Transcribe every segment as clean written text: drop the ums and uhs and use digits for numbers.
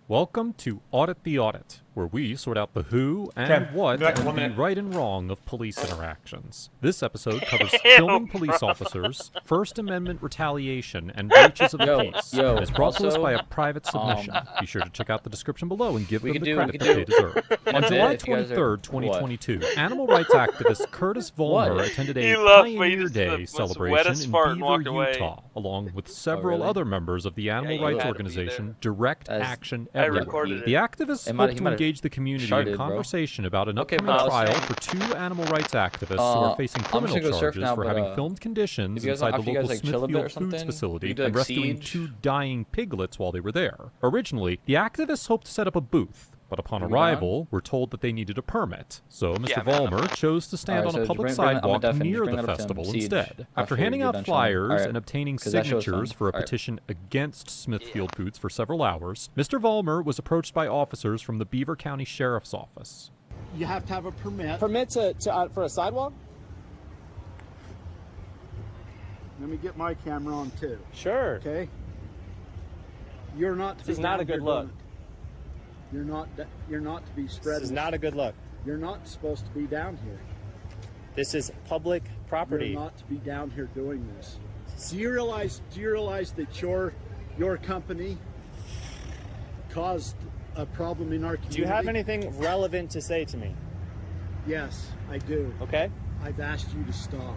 Welcome to Audit the Audit, where we sort out the who and what and the right and wrong of police interactions. This episode covers filming police officers, First Amendment retaliation, and breaches of the peace. And is brought to us by a private submission. Be sure to check out the description below and give them the credit that they deserve. On July 23rd, 2022, animal rights activist Curtis Vollmer attended a Pioneer Day celebration in Beaver, Utah, along with several other members of the animal rights organization Direct Action Everywhere. The activists hope to engage the community in conversation about an upcoming trial for two animal rights activists who are facing criminal charges for having filmed conditions inside the local Smithfield Foods facility and rescuing two dying piglets while they were there. Originally, the activists hoped to set up a booth, but upon arrival, were told that they needed a permit. So Mr. Vollmer chose to stand on a public sidewalk near the festival instead. After handing out flyers and obtaining signatures for a petition against Smithfield Foods for several hours, Mr. Vollmer was approached by officers from the Beaver County Sheriff's Office. You have to have a permit. Permit for a sidewalk? Let me get my camera on too. Sure. Okay. You're not. This is not a good look. You're not to be spreading. This is not a good look. You're not supposed to be down here. This is public property. You're not to be down here doing this. Do you realize that your company caused a problem in our community? Do you have anything relevant to say to me? Yes, I do. Okay. I've asked you to stop.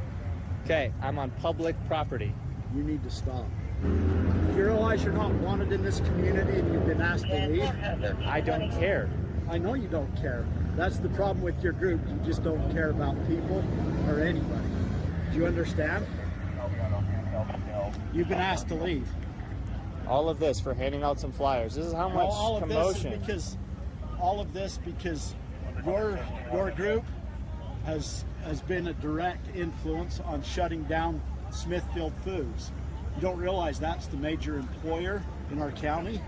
Okay, I'm on public property. You need to stop. You realize you're not wanted in this community and you've been asked to leave? I don't care. I know you don't care. That's the problem with your group. You just don't care about people or anybody. Do you understand? You've been asked to leave. All of this for handing out some flyers. This is how much commotion. All of this because your group has been a direct influence on shutting down Smithfield Foods. You don't realize that's the major employer in our county?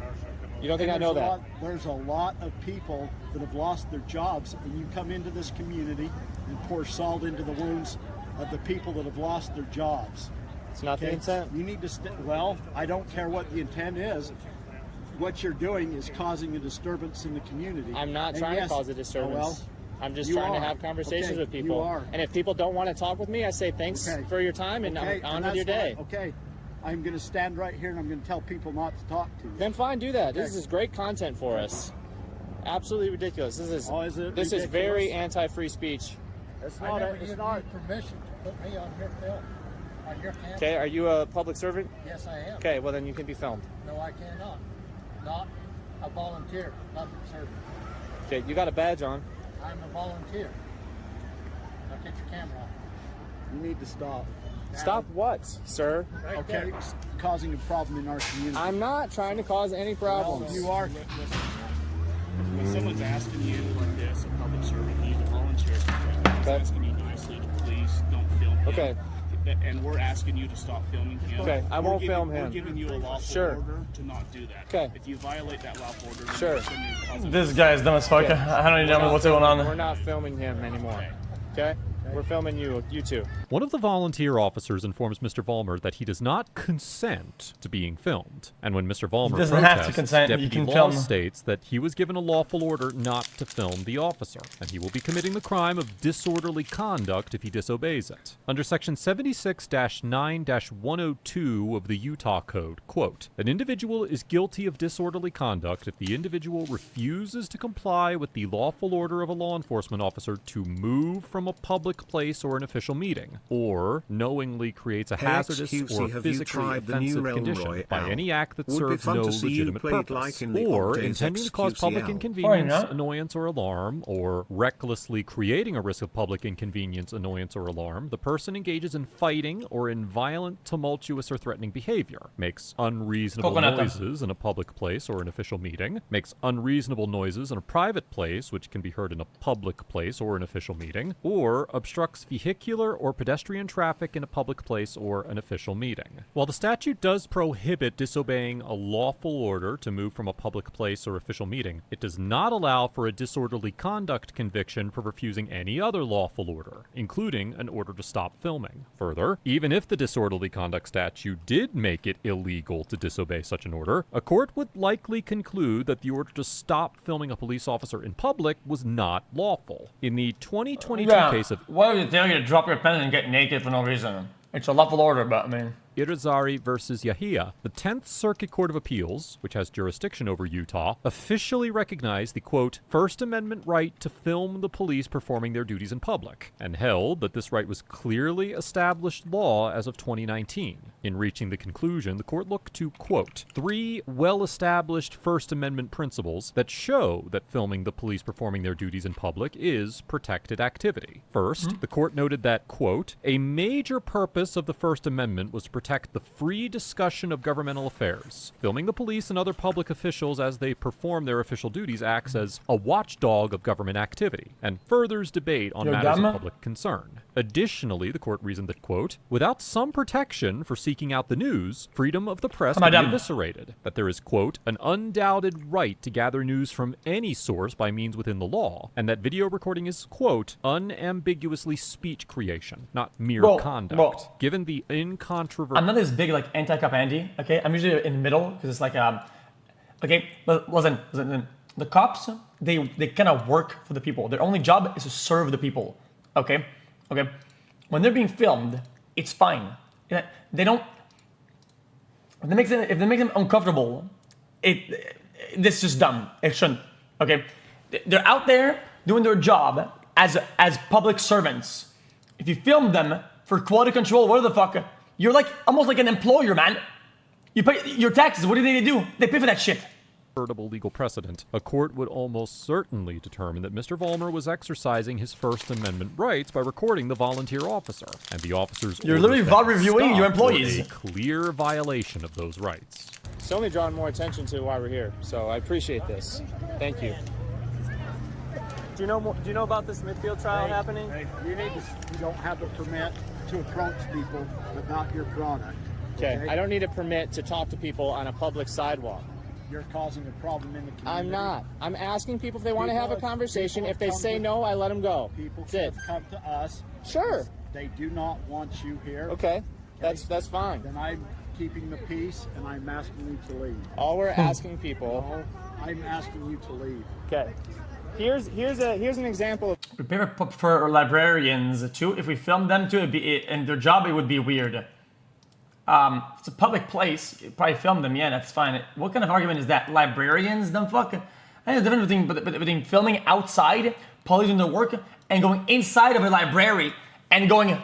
You don't think I know that? There's a lot of people that have lost their jobs, and you come into this community and pour salt into the wounds of the people that have lost their jobs. It's not the intent. You need to well, I don't care what the intent is. What you're doing is causing a disturbance in the community. I'm not trying to cause a disturbance. Well, I'm just trying to have conversations with people. You are. And if people don't want to talk with me, I say thanks for your time and on with your day. Okay. I'm going to stand right here and I'm going to tell people not to talk to you. Then fine, do that. Okay. This is great content for us. Absolutely ridiculous. This is very anti-free speech. It's not. It's not permission to put me on your film, on your camera. Okay, are you a public servant? Yes, I am. Okay, well then you can be filmed. No, I cannot. Not a volunteer, public servant. Okay, you got a badge on. I'm a volunteer. Now get your camera off. You need to stop. Stop what, sir? Right okay, it's causing a problem in our community. I'm not trying to cause any problems. Well, you are. When someone's asking you like this, a public servant, he's a volunteer, he's asking you nicely to please don't film him. Okay. And we're asking you to stop filming him. Okay, I won't film him. We're giving you a lawful order to not do that. Okay. If you violate that lawful order, sure. This guy's dumb as fuck. Okay. I don't even know what's going on. We're not filming him anymore. Okay? We're filming you two. One of the volunteer officers informs Mr. Vollmer that he does not consent to being filmed. And when Mr. Vollmer protests, Deputy Law states that he was given a lawful order not to film the officer, and he will be committing the crime of disorderly conduct if he disobeys it. Under Section 76-9-102 of the Utah Code, quote, an individual is guilty of disorderly conduct if the individual refuses to comply with the lawful order of a law enforcement officer to move from a public place or an official meeting, or knowingly creates a hazardous or physically offensive condition by any act that serves no legitimate purpose, or intending to cause public inconvenience, annoyance, or alarm, or recklessly creating a risk of public inconvenience, annoyance, or alarm, the person engages in fighting or in violent, tumultuous, or threatening behavior, makes unreasonable noises in a public place or an official meeting, makes unreasonable noises in a private place, which can be heard in a public place or an official meeting, or obstructs vehicular or pedestrian pedestrian traffic in a public place or an official meeting. While the statute does prohibit disobeying a lawful order to move from a public place or official meeting, it does not allow for a disorderly conduct conviction for refusing any other lawful order, including an order to stop filming. Further, even if the disorderly conduct statute did make it illegal to disobey such an order, a court would likely conclude that the order to stop filming a police officer in public was not lawful. In the 2022 case of... Why would you tell you to drop your pen and get naked for no reason? It's a lawful order, but I mean... Irizarry versus Yahia, the 10th Circuit Court of Appeals, which has jurisdiction over Utah, officially recognized the, quote, First Amendment right to film the police performing their duties in public, and held that this right was clearly established law as of 2019. In reaching the conclusion, the court looked to, quote, 3 well-established First Amendment principles that show that filming the police performing their duties in public is protected activity. First, the court noted that, quote, a major purpose of the First Amendment was to protect the free discussion of governmental affairs. Filming the police and other public officials as they perform their official duties acts as a watchdog of government activity and furthers debate on matters of public concern. Additionally, the court reasoned that, quote, without some protection for seeking out the news, freedom of the press would be eviscerated. That there is, quote, an undoubted right to gather news from any source by means within the law, and that video recording is, quote, unambiguously speech creation, not mere conduct. Given the incontrovertible... I'm not this big, like, anti-cop Andy, okay? I'm usually in the middle, because it's like, okay, but listen, the cops, they kind of work for the people. Their only job is to serve the people, okay? Okay, when they're being filmed, it's fine. They don't. If they make them uncomfortable, this is just dumb. It shouldn't. Okay, they're out there doing their job as public servants. If you film them for quality control, what the fuck? You're like almost like an employer, man. You pay your taxes. What do they do? They pay for that shit. Legal precedent, a court would almost certainly determine that Mr. Vollmer was exercising his First Amendment rights by recording the volunteer officer, and the officer's You're literally reviewing your employees. A clear violation of those rights. It's only drawing more attention to why we're here, so I appreciate this. Thank you. Do you know about the Smithfield trial happening? You don't have a permit to approach people about your product. Okay, I don't need a permit to talk to people on a public sidewalk. You're causing a problem in the community. I'm not. I'm asking people if they want to have a conversation. If they say no, I let them go. People have come to us. Sure. They do not want you here. Okay. That's fine. Then I'm keeping the peace, and I'm asking you to leave. All we're asking people. No, I'm asking you to leave. Okay. Here's an example of. Prepare for librarians too. If we film them too, and their job, it would be weird. It's a public place. You probably film them. Yeah, that's fine. What kind of argument is that? Librarians? Dumb fuck. I think there's a difference between filming outside, police doing their work, and going inside of a library and going,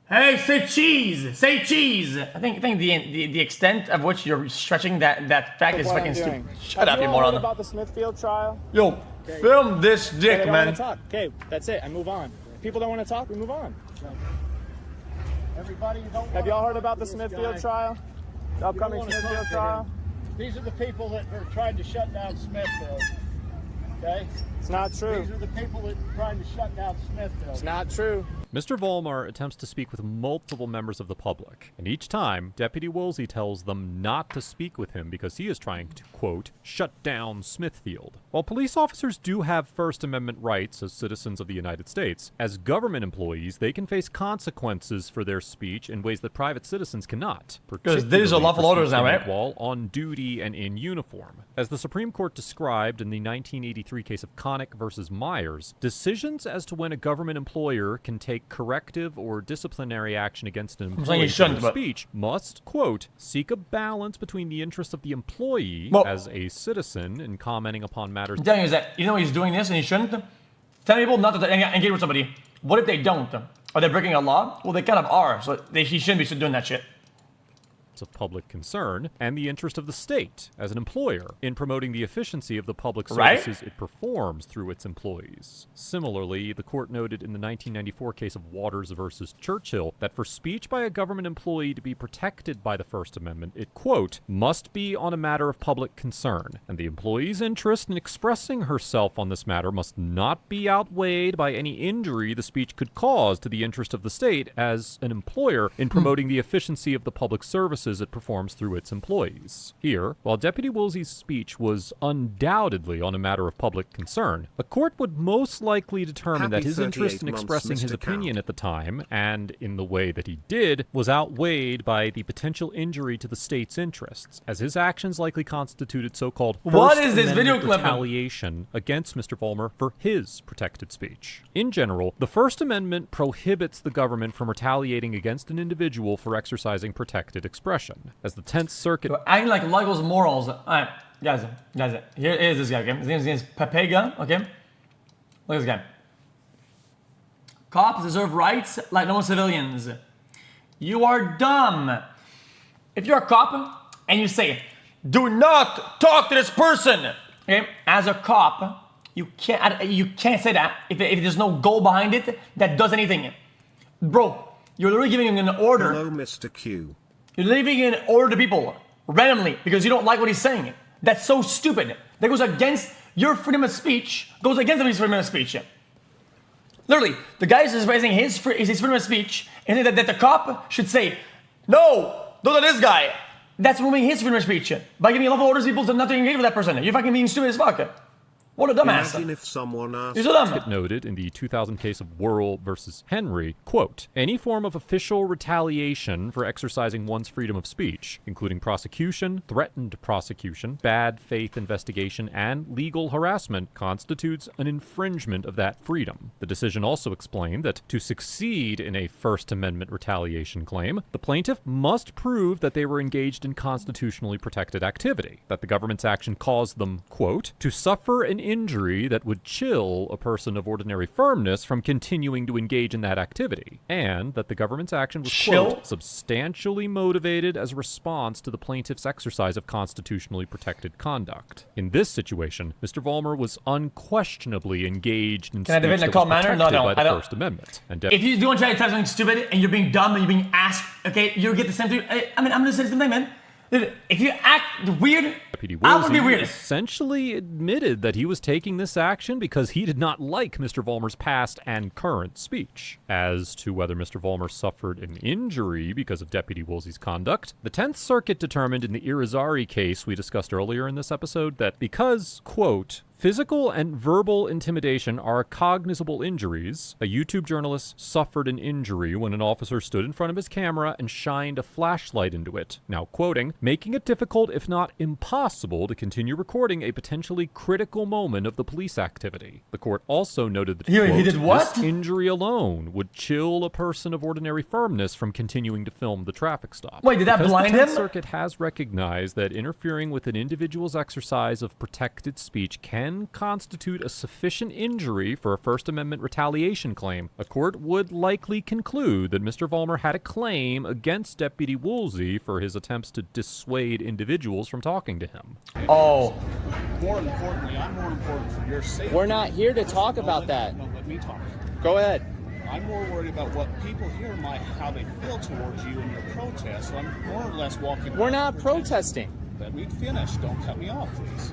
hey, say cheese, say cheese. I think the extent of which you're stretching that fact is fucking stupid. Shut up, you moron. Heard about the Smithfield trial? Yo, film this dick, they don't man. want to talk. Okay, that's it. I move on. People don't want to talk. We move on. Everybody, have y'all heard about the Smithfield trial? The upcoming Smithfield trial? These are the people that are trying to shut down Smithfield. Okay? It's not true. These are the people that are trying to shut down Smithfield. It's not true. Mr. Vollmer attempts to speak with multiple members of the public, and each time, Deputy Woolsey tells them not to speak with him because he is trying to, quote, shut down Smithfield. While police officers do have First Amendment rights as citizens of the United States, as government employees, they can face consequences for their speech in ways that private citizens cannot. Because these are lawful orders now, right? While on duty and in uniform. As the Supreme Court described in the 1983 case of Connick versus Myers, decisions as to when a government employer can take corrective or disciplinary action against an employee for their speech must, quote, seek a balance between the interests of the employee as a citizen in commenting upon matters. I'm telling you is that, he's doing this and he shouldn't. Tell people not to engage with somebody. What if they don't? Are they breaking a law? Well, they kind of are, so he shouldn't be doing that shit. of public concern and the interest of the state as an employer in promoting the efficiency of the public services it performs through its employees. Similarly, the court noted in the 1994 case of Waters versus Churchill that for speech by a government employee to be protected by the First Amendment, it, quote, must be on a matter of public concern, and the employee's interest in expressing herself on this matter must not be outweighed by any injury the speech could cause to the interest of the state as an employer in promoting the efficiency of the public services it performs through its employees. Here, while Deputy Woolsey's speech was undoubtedly on a matter of public concern, a court would most likely determine that his interest in expressing his opinion at the time, and in the way that he did, was outweighed by the potential injury to the state's interests, as his actions likely constituted so-called First Amendment retaliation against Mr. Vollmer for his protected speech. In general, the First Amendment prohibits the government from retaliating against an individual for exercising protected expression. As the 10th Circuit... acting like Legos morals. Alright, guys, here is this guy, okay? His name is Pepega, okay? Look at this guy. Cops deserve rights like normal civilians. You are dumb. If you're a cop and you say, do not talk to this person, okay? As a cop, you can't say that if there's no goal behind it that does anything. Bro, you're literally giving an order. Hello, Mr. Q. You're leaving an order to people randomly because you don't like what he's saying. That's so stupid. That goes against your freedom of speech, goes against the freedom of speech. Literally, the guy is raising his freedom of speech, and that the cop should say, no, don't let this guy. That's removing his freedom of speech by giving lawful orders to people to not to engage with that person. You're fucking being stupid as fuck. What a dumbass. Imagine if someone asked... You're so dumb. It noted in the 2000 case of Worrell versus Henry, quote, any form of official retaliation for exercising one's freedom of speech, including prosecution, threatened prosecution, bad faith investigation, and legal harassment, constitutes an infringement of that freedom. The decision also explained that to succeed in a First Amendment retaliation claim, the plaintiff must prove that they were engaged in constitutionally protected activity, that the government's action caused them, quote, to suffer an injury that would chill a person of ordinary firmness from continuing to engage in that activity, and that the government's action was, quote, substantially motivated as a response to the plaintiff's exercise of constitutionally protected conduct. In this situation, Mr. Vollmer was unquestionably engaged in speech that was protected by the First Amendment. And if you don't try to type something stupid and you're being dumb and you're being asked, okay, you get the same thing. I mean, I'm gonna say the same thing, man. If you act weird, I would be weird. Essentially admitted that he was taking this action because he did not like Mr. Vollmer's past and current speech. As to whether Mr. Vollmer suffered an injury because of Deputy Woolsey's conduct, the 10th Circuit determined in the Irizarry case we discussed earlier in this episode that because, quote, physical and verbal intimidation are cognizable injuries, a YouTube journalist suffered an injury when an officer stood in front of his camera and shined a flashlight into it, now quoting, making it difficult if not impossible to continue recording a potentially critical moment of the police activity. The court also noted that, quote, he did what? This injury alone would chill a person of ordinary firmness from continuing to film the traffic stop. Wait, did that blind him? The 10th Circuit has recognized that interfering with an individual's exercise of protected speech can constitute a sufficient injury for a First Amendment retaliation claim, a court would likely conclude that Mr. Vollmer had a claim against Deputy Woolsey for his attempts to dissuade individuals from talking to him. Oh. More importantly, I'm more important for your safety. We're not here to talk about that. No, let me talk. Go ahead. I'm more worried about what people here how they feel towards you and your protest. So I'm more or less walking. We're not protesting. Let me finish. Don't cut me off, please.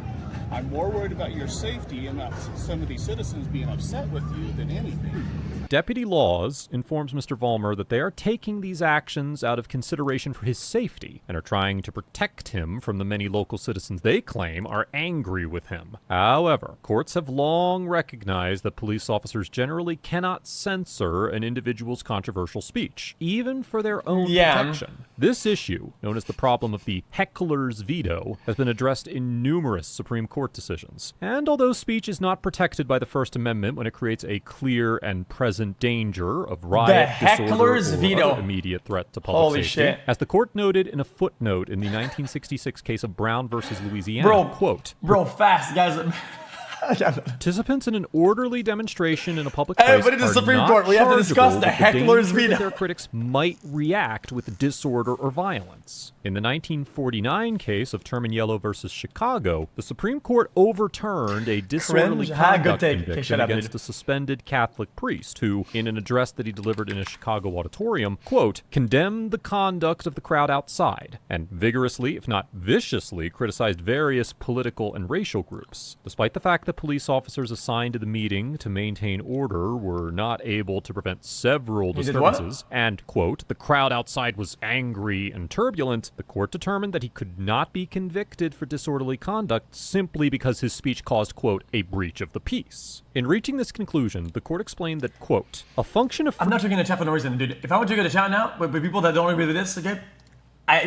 I'm more worried about your safety and not some of these citizens being upset with you than anything. Deputy Laws informs Mr. Vollmer that they are taking these actions out of consideration for his safety and are trying to protect him from the many local citizens they claim are angry with him. However, courts have long recognized that police officers generally cannot censor an individual's controversial speech, even for their own protection. This issue, known as the problem of the heckler's veto, has been addressed in numerous Supreme Court decisions. And although speech is not protected by the First Amendment when it creates a clear and present danger of riot, disorder, or other immediate threat to public safety, as the court noted in a footnote in the 1966 case of Brown versus Louisiana, quote, fast, guys. Participants in an orderly demonstration in a public Hey, place but in the are Supreme not Court, we have to discuss chargeable the with heckler's danger veto. that their critics might react with disorder or violence. In the 1949 case of Terminiello versus Chicago, the Supreme Court overturned a disorderly Good conduct take. Okay, conviction shut up, against dude. a suspended Catholic priest who, in an address that he delivered in a Chicago auditorium, quote, condemned the conduct of the crowd outside and vigorously, if not viciously, criticized various political and racial groups. Despite the fact that police officers assigned to the meeting to maintain order were not able to prevent several He did what? disturbances, and, quote, the crowd outside was angry and turbulent, the court determined that he could not be convicted for disorderly conduct simply because his speech caused, quote, a breach of the peace. In reaching this conclusion, the court explained that, quote, a function of... I'm not taking the chat for no reason, dude. If I were to go to chat now, with people that don't agree with this, okay?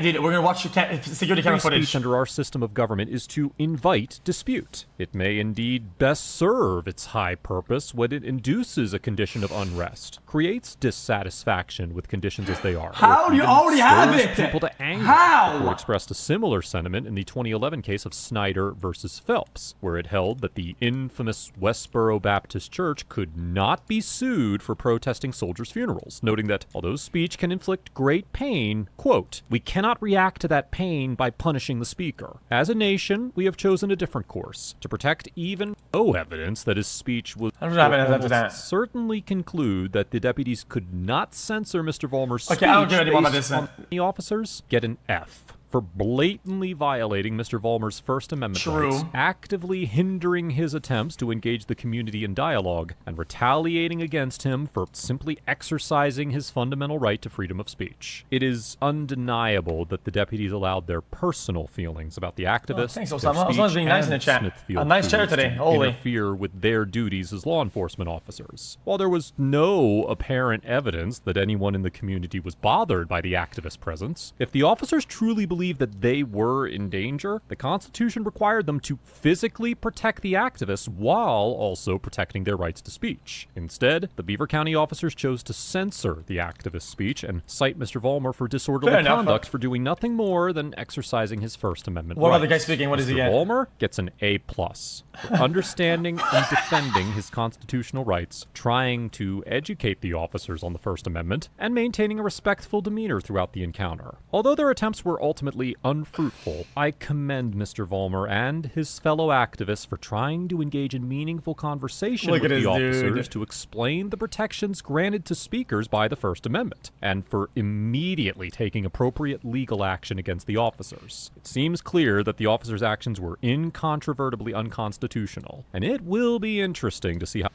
Dude, we're gonna watch security camera Free footage. speech under our system of government is to invite dispute. It may indeed best serve its high purpose when it induces a condition of unrest, creates dissatisfaction with conditions as they are. How or do you even already have stirs it? people to anger. How? The court expressed a similar sentiment in the 2011 case of Snyder versus Phelps, where it held that the infamous Westboro Baptist Church could not be sued for protesting soldiers' funerals, noting that although speech can inflict great pain, quote, we cannot react to that pain by punishing the speaker. As a nation, we have chosen a different course, to protect even no evidence that his speech was I don't have evidence after that. almost certainly conclude that the deputies could not censor Mr. Vollmer's Okay, I don't speech care anymore about based this, on the officers get an F for blatantly violating Mr. Vollmer's First Amendment True. rights, actively hindering his attempts to engage the community in dialogue, and retaliating against him for simply exercising his fundamental right to freedom of speech. It is undeniable that the deputies allowed their personal feelings about the activists, thanks, their Osama. As long as speech, being nice in and the chat. Smithfield A nice chair Foods today. to Holy. interfere with their duties as law enforcement officers. While there was no apparent evidence that anyone in the community was bothered by the activist presence, if the officers truly believed that they were in danger, the Constitution required them to physically protect the activists while also protecting their rights to speech. Instead, the Beaver County officers chose to censor the activist speech and cite Mr. Vollmer for disorderly Fair enough. conduct for doing nothing more than exercising his First Amendment What rights. about the guy speaking? What does he Mr. get? Vollmer gets an A+ for understanding and defending his constitutional rights, trying to educate the officers on the First Amendment, and maintaining a respectful demeanor throughout the encounter. Although their attempts were ultimately unfruitful, I commend Mr. Vollmer and his fellow activists for trying to engage in meaningful conversation Look with at the this dude. officers to explain the protections granted to speakers by the First Amendment, and for immediately taking appropriate legal action against the officers. It seems clear that the officers' actions were incontrovertibly unconstitutional, and it will be interesting to see how...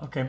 Okay.